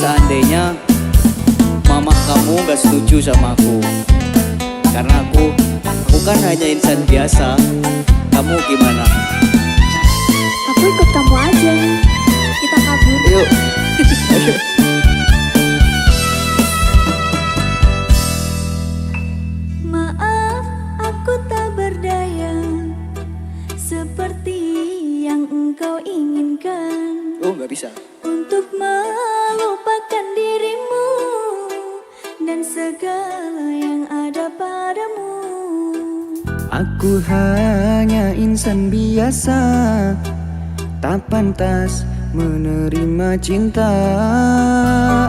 seandainya mama kamu gak setuju sama aku. Karena aku kan hanya insan biasa. Kamu gimana? Aku ikut kamu aja. Kita kabur. Yuk. Ayo. Maaf, aku tak berdaya seperti yang engkau inginkan. Oh, gak bisa. Untuk melupakan dirimu dan segala yang ada padamu. Aku hanya insan biasa, tak pantas menerima cinta,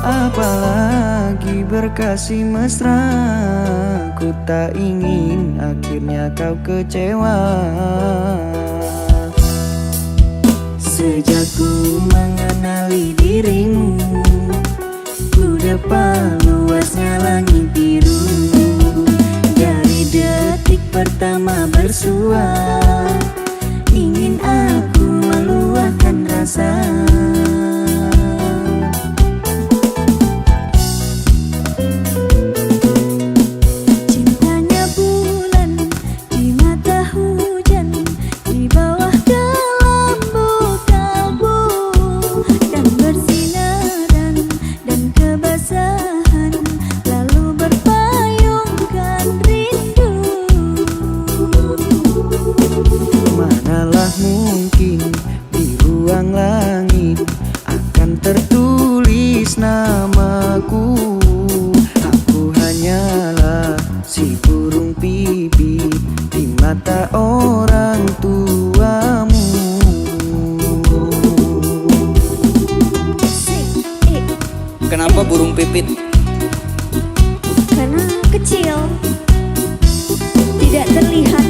apalagi berkasih mesra. Ku tak ingin akhirnya kau kecewa. Sejak ku mengenali dirimu, ku dapat luasnya langit biru. Dari detik pertama bersua, ingin aku meluahkan rasa. Cintanya bulan di mata hujan, di bawah kelambu kalbu, dan bersinaran dan kebasahan, lalu berpayungkan rindu. Manalah mungkin di ruang langit akan tertulis namaku. Aku hanyalah si burung pipit di mata orang tuamu. Kenapa burung pipit? Karena kecil, tidak terlihat.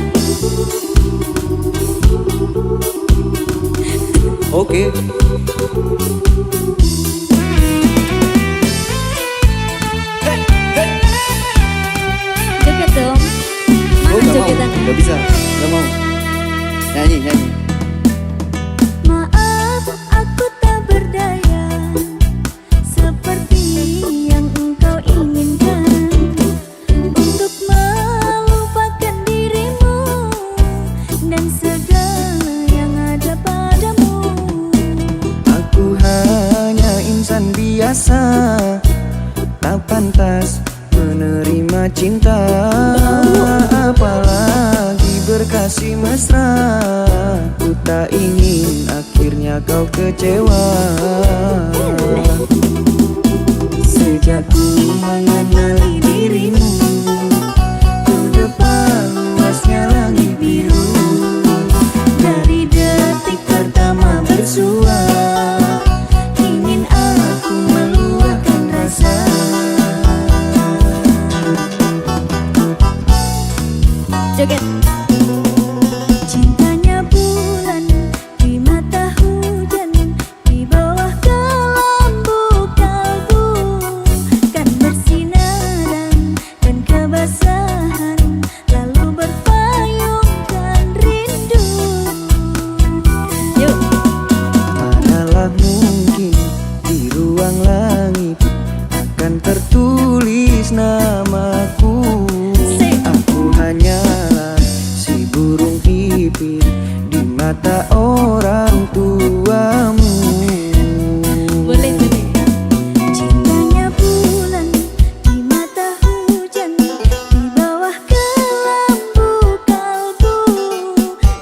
Oke. Joget dong. Oh, Mana gak mau. jogetannya? Gak bisa. Gak mau. Nyanyi. Maaf, aku tak berdaya seperti yang engkau inginkan. Untuk melupakan dirimu dan segala yang ada padamu. Aku hanya insan biasa, tak pantas menerima cinta, apalagi berkasih mesra. Ku tak ingin akhirnya kau kecewa. Sejak ku mengenali dirimu, ku dapat luasnya langit biru. Dari detik pertama bersua, ingin aku meluahkan rasa. Joget. Cintanya bulan di mata hujan, di bawah kelambu kalbu, kan bersinaran dan kebasahan, lalu berpayungkan rindu. Yuk. Manalah mungkin di ruang langit akan tertulis namaku. Aku hanyalah si burung pipit di mata orang tuamu. Boleh. Cintanya bulan di mata hujan, di bawah kelambu kalbu,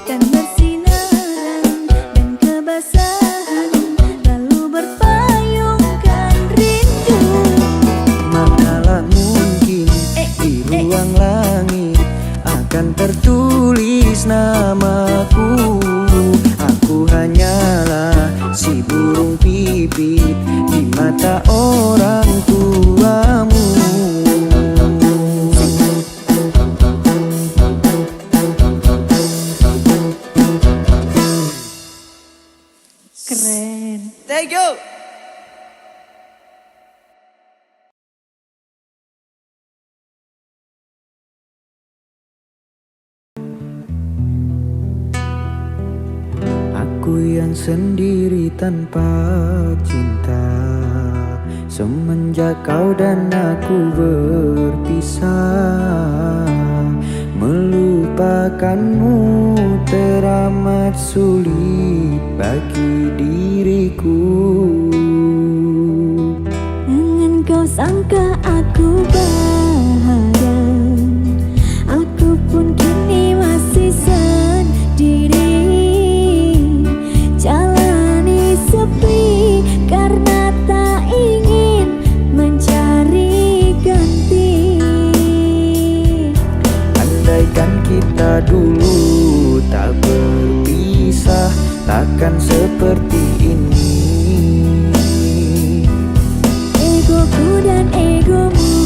kan bersinaran dan kebasahan, lalu berpayungkan rindu. Manalah mungkin di ruang langit akan tertulis namaku. Aku hanyalah si burung pipit di mata orang tuamu. Keren. Thank you. Aku yang sendiri tanpa cinta, Semenjak kau dan aku berpisah, melupakanmu teramat sulit bagi diriku. Dengan kau sangka aku bahagia, aku pun kini masih sendiri. Jalani sepi karena tak ingin mencari ganti. Andaikan kita dulu tak berpisah, takkan seperti ini. Egoku dan egomu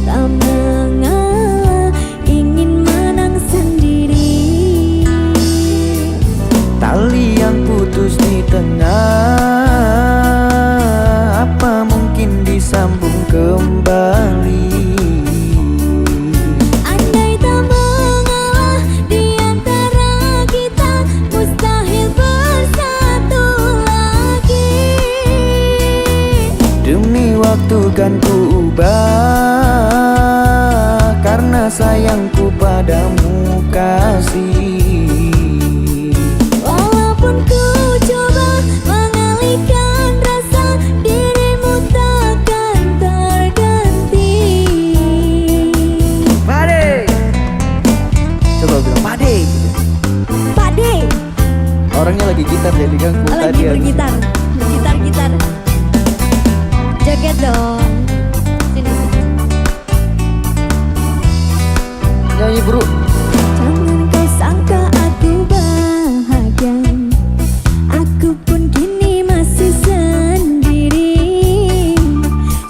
tak mengalah, ingin menang sendiri. Tali yang putus di tengah, apa mungkin disambung kembali? Andai tak mengalah di antara kita, mustahil bersatu lagi. Demi waktu kan ku ubah, karena sayangku padamu kasih. Walaupun ku coba mengalihkan rasa, dirimu takkan terganti. Pade, coba bilang pade gitu. Pade, Orangnya lagi gitar jadi ganggu lagi tadi. bergitar, gitar. Joget dong. Sini. Nyanyi bro. Jangan kau sangka aku bahagia, aku pun kini masih sendiri.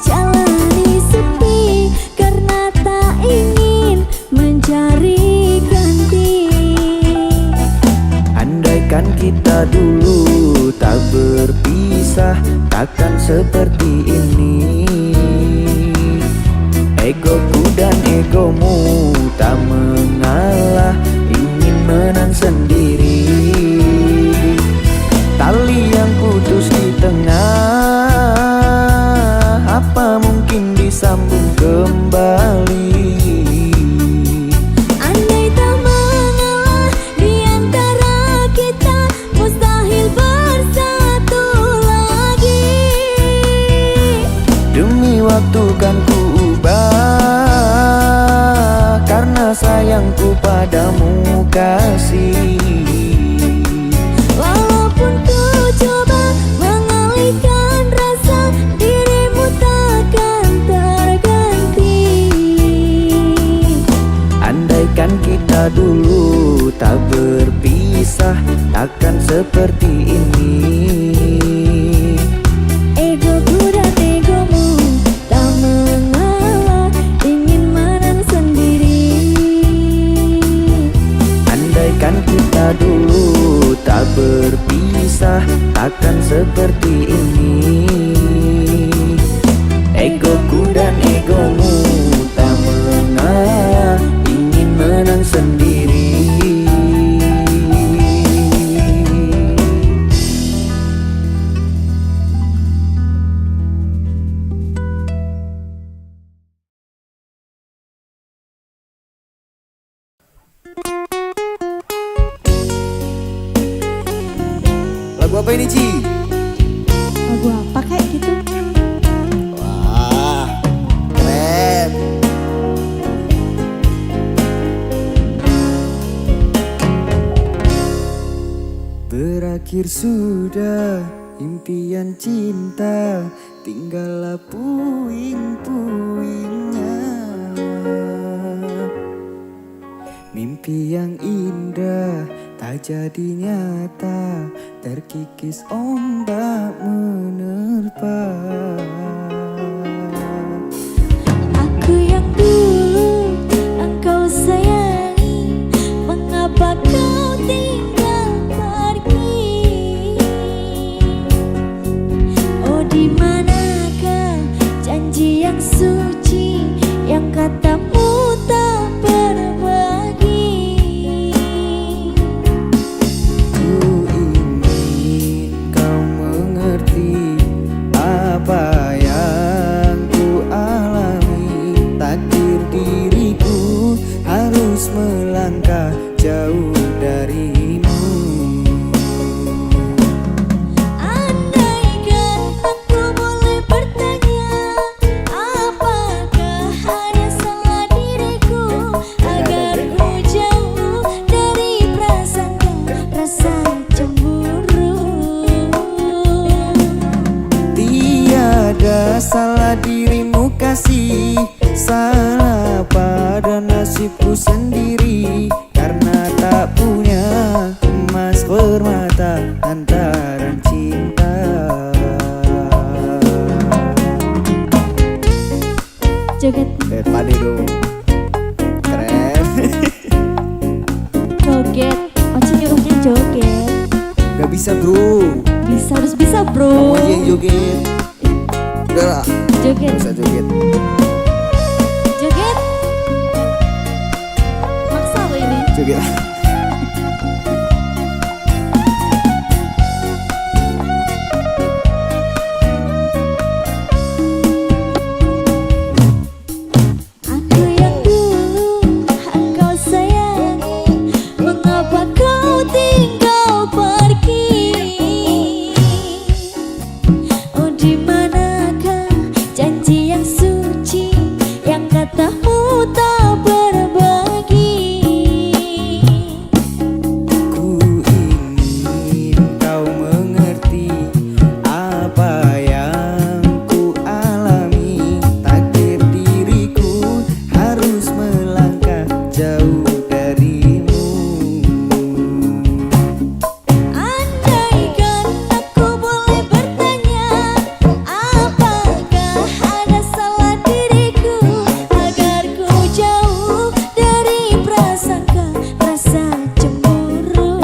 Jalani sepi karena tak ingin mencari ganti. Andaikan kita dulu tak berpisah, takkan seperti ini. Egoku dan egomu tak mengalah, ingin menang sendiri. Tali yang putus di tengah, apa mungkin disambung kembali? Andai tak mengalah di antara kita, mustahil bersatu lagi. Demi waktu kan ku ubah, karena sayangku padamu kasih. Walaupun ku coba mengalihkan rasa, dirimu takkan terganti. Andaikan kita dulu tak berpisah, takkan seperti ini. Egoku dan egomu tak mengalah, ingin menang sendiri. Andaikan kita dulu tak berpisah, takkan seperti ini. Egoku dan egomu tak mengalah, ingin menang sendiri. Lagu apa ini, Ci? Lagu apa kayak gitu? Wah, keren. Berakhir sudah impian cinta, tinggallah puing-puingnya. Mimpi yang indah tak jadi nyata, terkikis ombak menerpa. Aku yang dulu engkau sayangi, mengapa kau tinggal pergi? Oh, di manakah janji yang suci, yang katamu tak berbagi? Ku ingin kau mengerti salah dirimu kasih, salah pada nasibku sendiri, karena tak punya emas permata hantaran cinta. Joget. Pade dong, keren. Joget. Oci nyuruhnya joget. Gak bisa bro, Harus bisa bro. kamu aja yang joget. Udah lah, Joget. gak usah joget. Joget. Maksa lo ini. Joget. Aku yang dulu engkau sayangi, mengapa kau tinggal pergi? Oh di manakah janji yang suci, yang katamu tak berbagi? Ku ingin kau mengerti apa yang ku alami. Takdir diriku harus melangkah jauh darimu. Andaikan aku boleh bertanya, apakah ada salah diriku agar ku jauh dari prasangka rasa cemburu?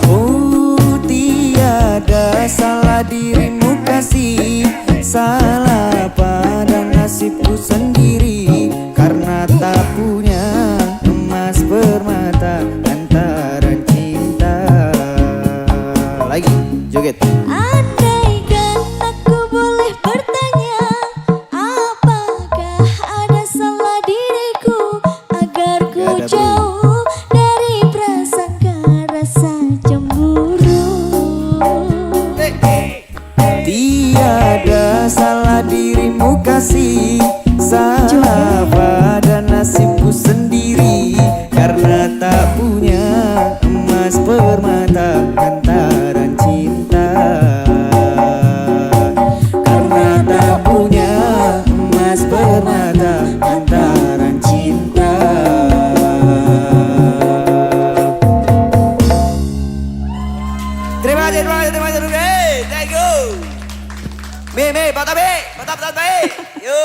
Oh, tiada salah dirimu kasih, salah pada nasibku sendiri, karena tak punya emas permata hantaran cinta. Lagi joget. Andaikan aku boleh bertanya, apakah ada salah diriku agar ku Gak ada, bro. jauh dari prasangka rasa cemburu? Tiada salah dirimu kasih, salah pada nasibku sendiri, karena tak punya emas permata hantaran cinta. Karena tak punya emas permata hantaran cinta. Terima kasih. Thank you. Patap, yo.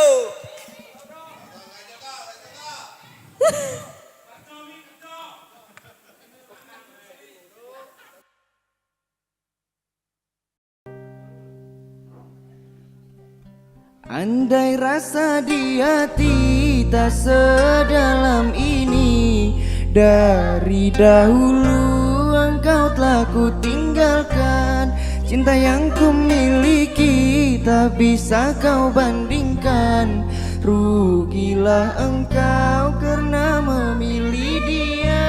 Andai rasa di hati tak sedalam ini, dari dahulu engkau telah ku tinggalkan. Cinta yang ku miliki tak bisa kau bandingkan. Rugilah engkau karena memilih dia.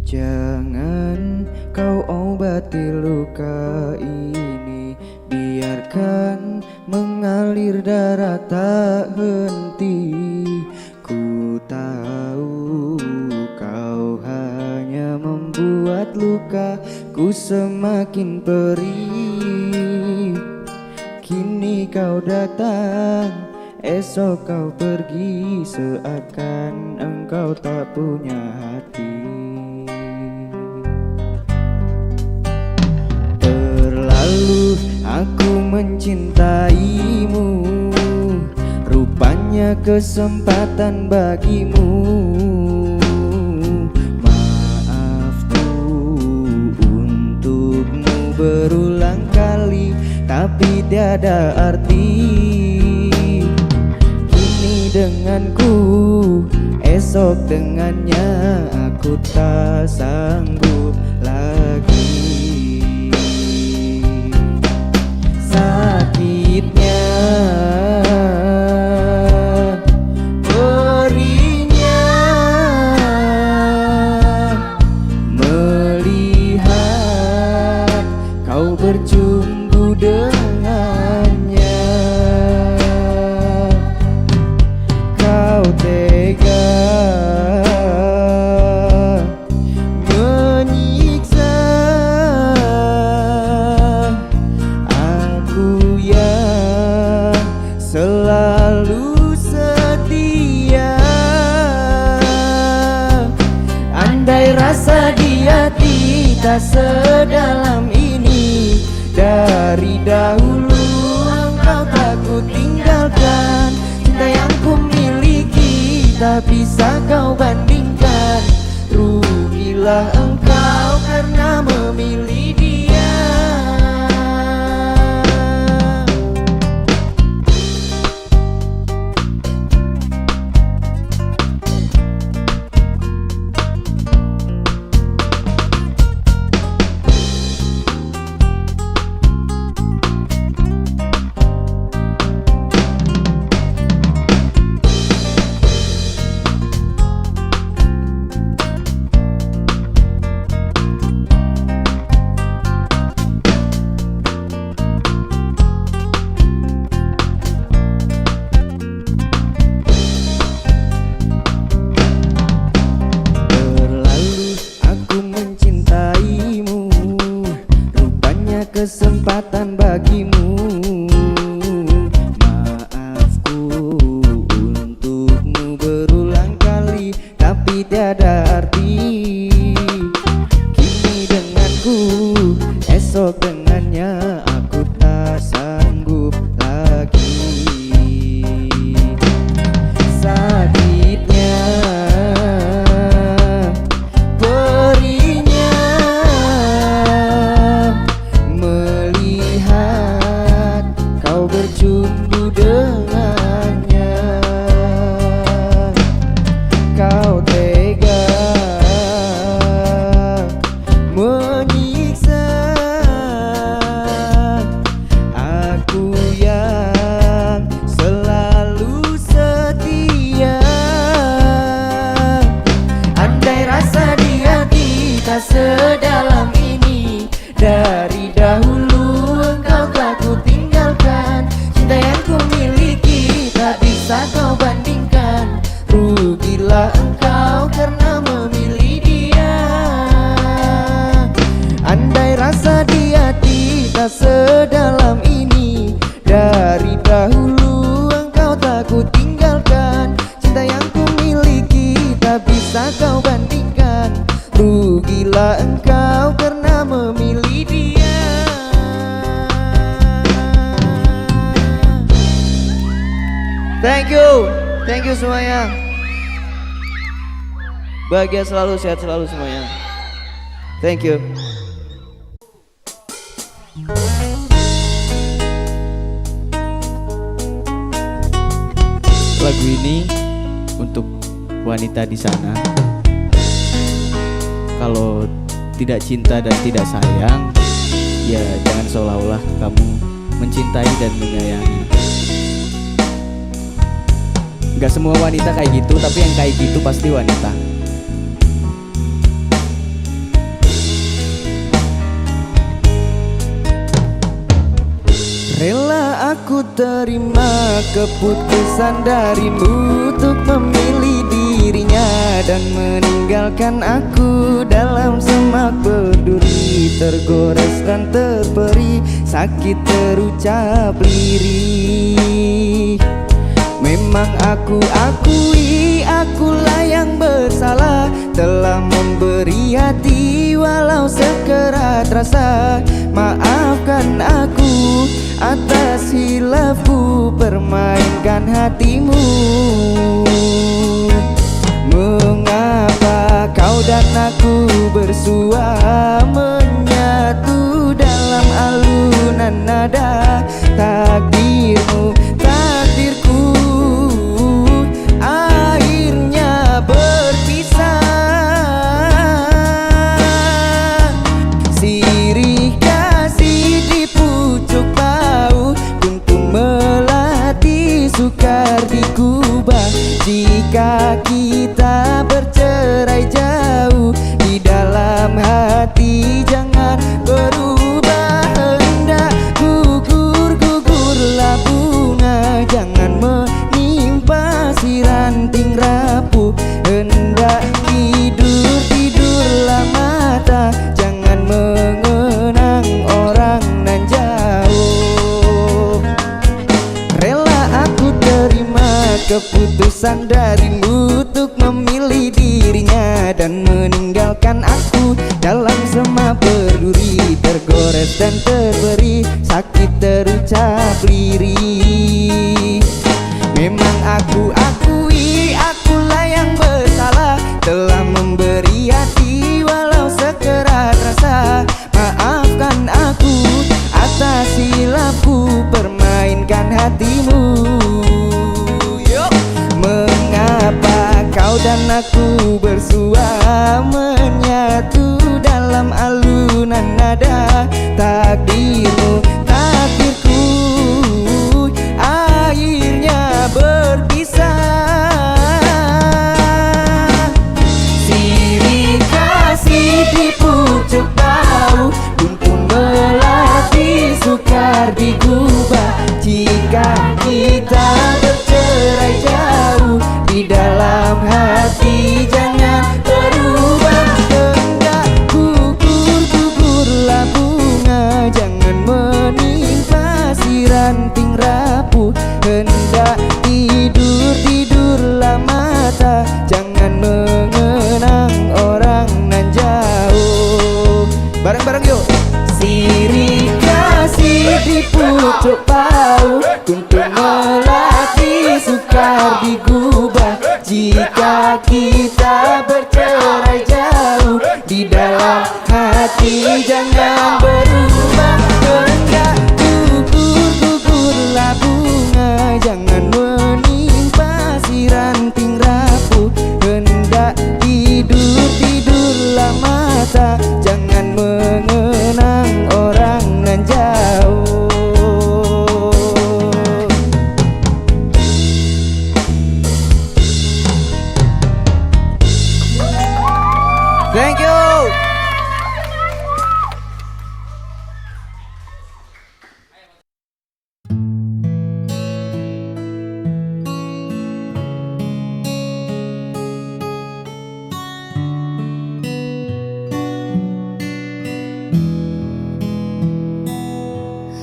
Jangan kau obati luka ini, biarkan mengalir darah tak henti. Ku tahu kau hanya membuat lukaku semakin perih. Kini kau datang, esok kau pergi, seakan engkau tak punya hati. Terlalu aku mencintaimu, rupanya kesempatan bagimu. Maafku untukmu berulang kali, tapi tiada arti. Kini denganku, esok dengannya, aku tak sanggup lagi. Sakitnya kita sedalam ini. Dari dahulu engkau tak ku tinggalkan. Cinta yang ku miliki tak bisa kau bandingkan. Rugilah engkau karena memilih dia. Kesempatan bagimu, maafku untukmu berulang kali, tapi tiada arti. Kini denganku, esok dengannya, aku tak sanggup lagi. Sakitnya, perihnya, berjumpa dengannya. Kau tega menyiksa aku yang selalu setia. Andai rasa di hati tak sedalam ini. Dari dahulu engkau telah ku tinggalkan. Cinta yang ku miliki tak bisa kau bandingkan. Rugilah engkau karena memilih dia. Andai rasa di hati tak sedalam ini. Dari dahulu engkau tak ku tinggalkan. Cinta yang ku miliki tak bisa kau bandingkan. Rugilah engkau karena memilih dia. Thank you semuanya. Bahagia selalu, sehat selalu semuanya. Thank you. Lagu ini untuk wanita di sana. Kalau tidak cinta dan tidak sayang, ya jangan seolah-olah kamu mencintai dan menyayangi. Gak semua wanita kayak gitu, tapi yang kayak gitu pasti wanita. Rela aku terima keputusan darimu untuk memilih dirinya dan meninggalkan aku dalam semak berduri, tergores dan terperi, sakit terucap lirih. Memang aku akui akulah yang bersalah, telah memberi hati walau sekerat rasa. Maafkan aku atas hilafku permainkan hatimu. Mengapa kau dan aku bersua menyatu dalam alunan nada takdirmu, takdirku akhirnya berpisah. Sirih kasih di pucuk bau, kuntum melati sukar dikubah. Jika kita bercerai jauh, di dalam hati jangan berubah. Hendak gugurlah bunga, jangan menimpa si ranting rapuh. Hendak tidurlah mata, jangan mengenang orang nan jauh. Rela aku terima keputusan darimu untuk memilih dirinya dan meninggalkan aku dalam semak berduri, tergores dan terberi sakit terucap lirih. Memang aku akui akulah yang bersalah, telah memberi hati walau sekerat rasa. Maafkan aku atas silapku permainkan hatimu. Mengapa kau dan aku bersua menyatu dalam alunan nada takdirmu, takdirku akhirnya berpisah. Sirih kasih di pucuk bau, kuntum melati sukar digubah. Jika kita bercerai jauh, di dalam hati jangan berubah. Hendak gugurlah bunga, jangan menimpa si ranting rapuh. Hendak tidurlah mata, jangan mengenang orang nan jauh. Bareng-bareng yuk. Sirih kasih di pucuk bau, kuntum melati sukar digubah. Jika kita bercerai jauh, di dalam hati jangan berubah. Hendak gugurlah bunga, jangan menimpa si ranting rapuh. Hendak tidurlah mata, jangan mengenang orang nan jauh. Thank you.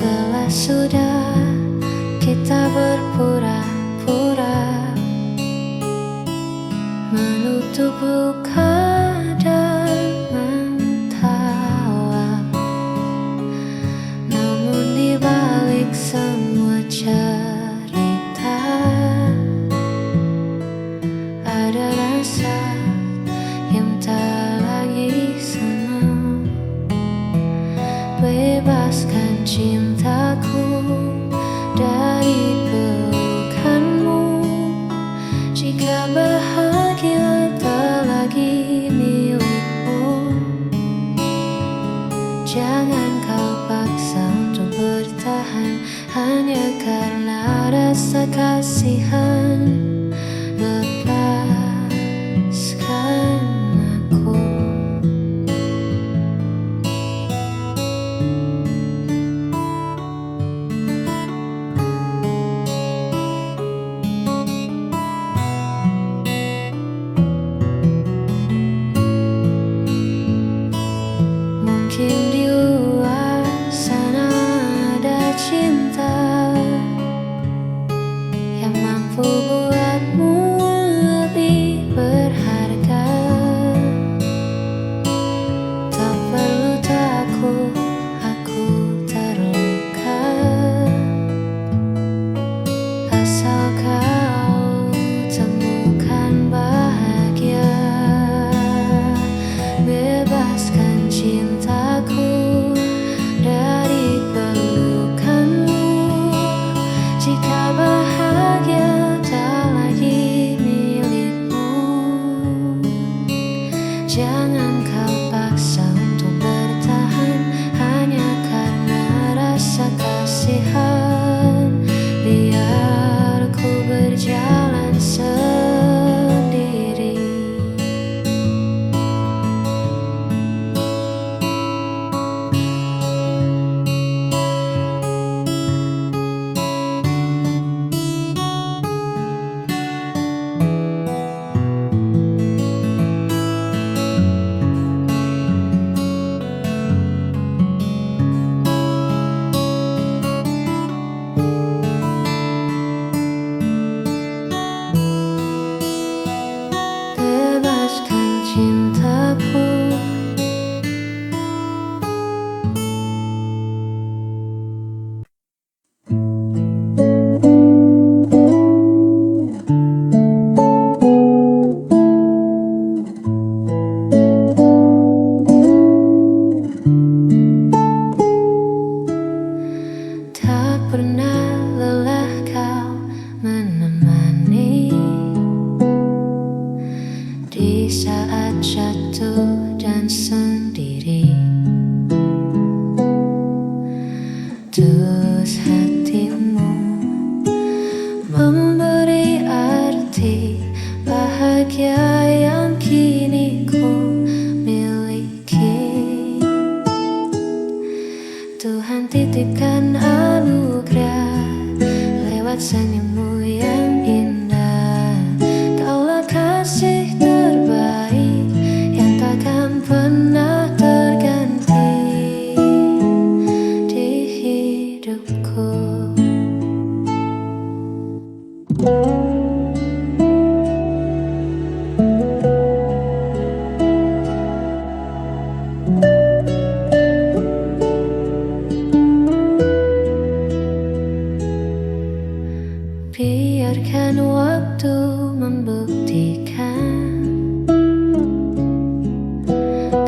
Lelah sudah kita berpura-pura, menutup luka dan mentawa. Namun di balik semua cerita, ada rasa yang tak lagi senang. Bebaskan cintaku dari pelukanmu. Jika bahagia tak lagi milikmu, jangan kau paksa untuk bertahan hanya karena rasa kasihan. Lepaskan aku. Mungkin di luar sana ada cinta yang mampu buatmu lebih berharga. Tak perlu takut aku terluka, asal kau temukan bahagia. Bebaskan cintaku dari pelukanmu. Jika bahagia tak lagi bahagia yang kini ku miliki. Tuhan titipkan anugerah lewat senyummu yang indah. Kaulah kasih terbaik yang takkan pernah terganti di hidupku. Biarkan waktu membuktikan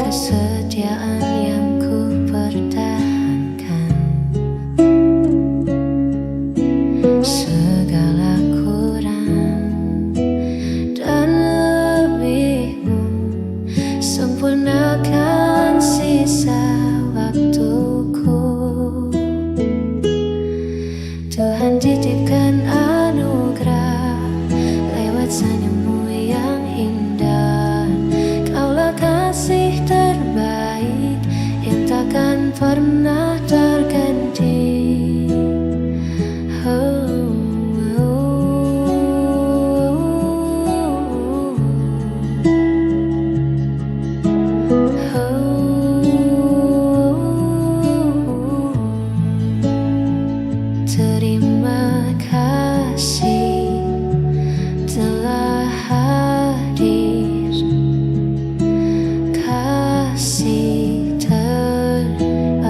kesetiaan yang ku pertahankan. Segala kurang dan lebihmu, sempurnakan sisa waktuku. Tuhan titipkan anugerah lewat senyummu yang indah. Kaulah kasih terbaik yang takkan pernah terganti. Terima kasih telah hadir, kasih terbaik.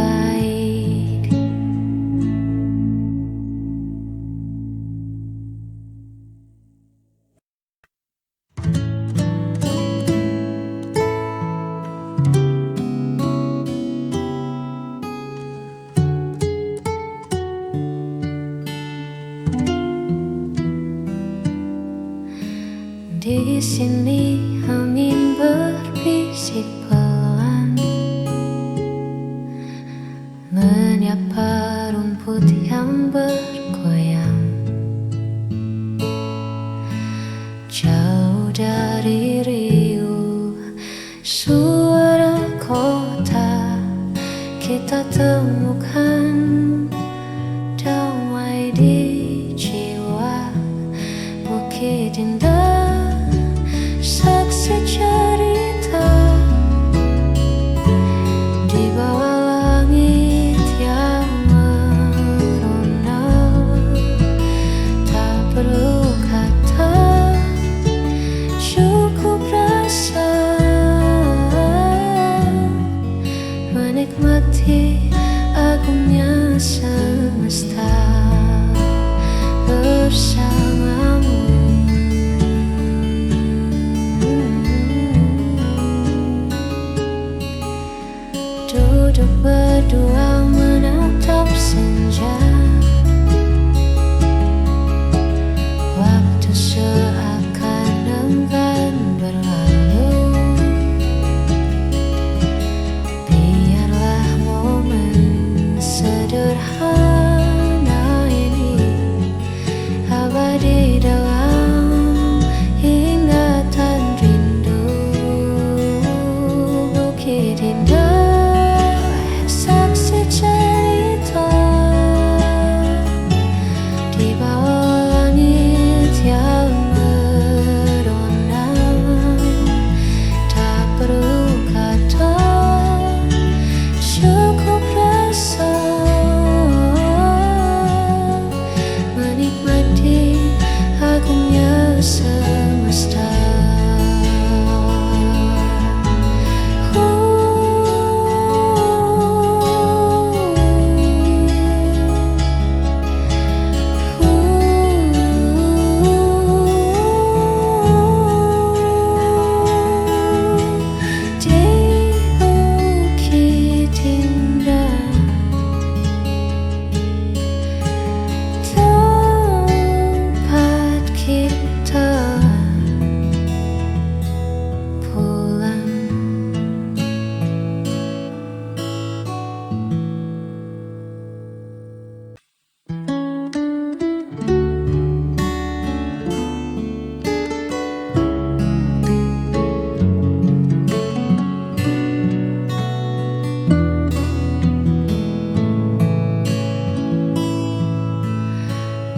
Di sini angin berbisik pelan, menyapa rumput yang bergoyang. Jauh dari riuh suara kota, kita temukan damai di jiwa. Bukit indah saksi cerita di bawah langit yang merona. Tak perlu kata, cukup rasa menikmati agungnya semesta bersamamu. Duduk berdua menatap senja,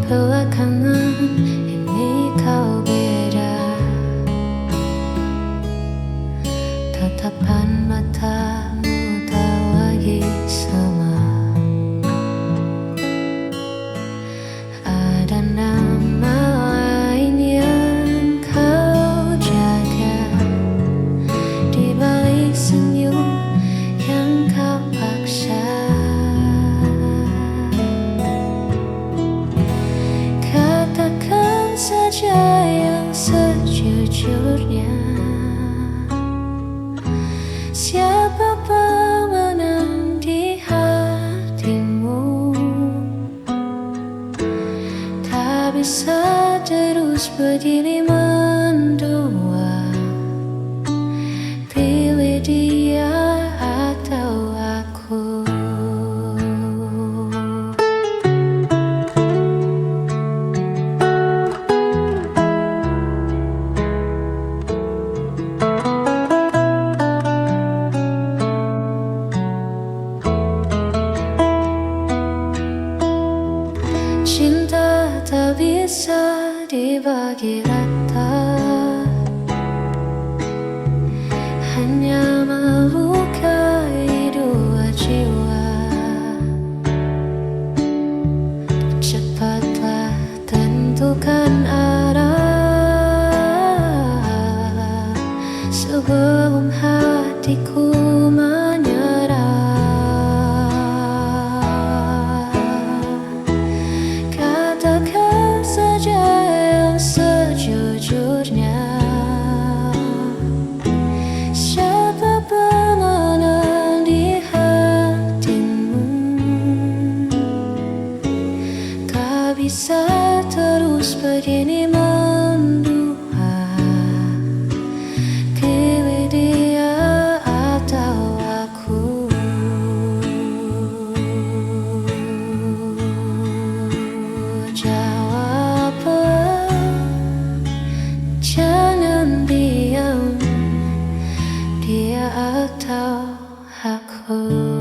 belakangan ini kau beda. Tatapan matamu tak lagi sama. Ada nama lain yang kau jaga di balik senyum yang kau paksa. Katakan saja yang sejujurnya, siapa pemenang di hatimu? Tak bisa terus begini mendua. Pilih dia atau aku. Cinta tak bisa dibagi rata, hanya melukai dua jiwa. Cepatlah tentukan arah sebelum hatiku menyerah. Katakan saja yang sejujurnya, siapa pemenang di hatimu? Tak bisa terus begini mendua. Pilih dia atau aku. Jawablah, jangan diam, dia atau aku.